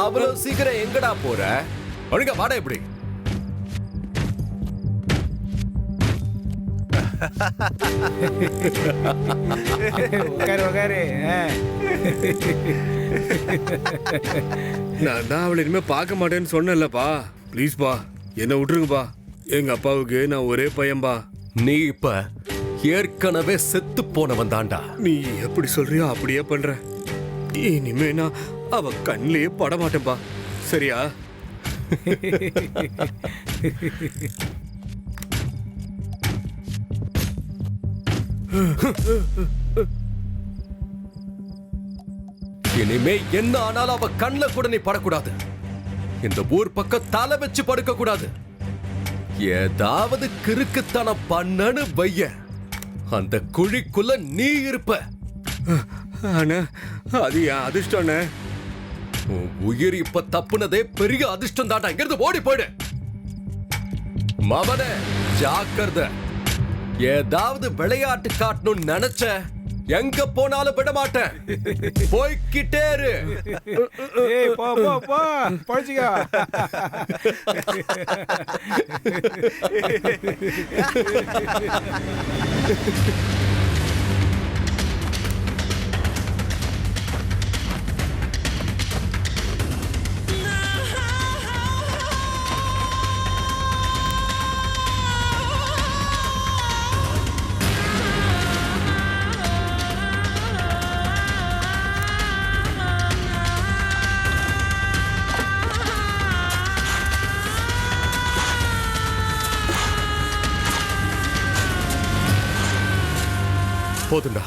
அவ்வளவு சீக்கிரம் எங்கடா போற? ஒழுங்கா வாடா இப்படி. உட்காரு உட்காரு. நான் தான் அவளை இனிமே பார்க்க மாட்டேன்னு சொன்னேன்லப்பா. ப்ளீஸ்பா என்ன விட்டுருங்கப்பா. எங்க அப்பாவுக்கு நான் ஒரே பையன்பா. நீ இப்ப ஏற்கனவே செத்து போனவன் தாண்டா. நீ எப்படி சொல்றியோ அப்படியே பண்ற. இனிமே நான் அவ கண்ணிலேயே பட மாட்டேன்பா. சரியா? இனிமே என்ன ஆனாலும் அவ கண்ணுல கூட நீ படக்கூடாது. இந்த ஊர் பக்கம் தலை வச்சு படுக்க கூடாது. ஏதாவது கிறுக்குத்தனம் பண்ணனு வைய, அந்த குழிக்குள்ள நீ இருப்ப. அண்ணா அது என் அதிர்ஷ்டம். உன் உயிர் இப்ப தப்புனதே பெரிய அதிர்ஷ்டம் தாண்டா. இங்கிருந்து ஓடி போயிடு. மவனே ஜாக்கிரதை. ஏதாவது விளையாட்டு காட்டணும்னு நினைச்ச எங்க போனாலும் விட மாட்டேன். போய்கிட்டே இரு. ஏய் போ போ போ போச்சுக்கோ. போதுண்டா.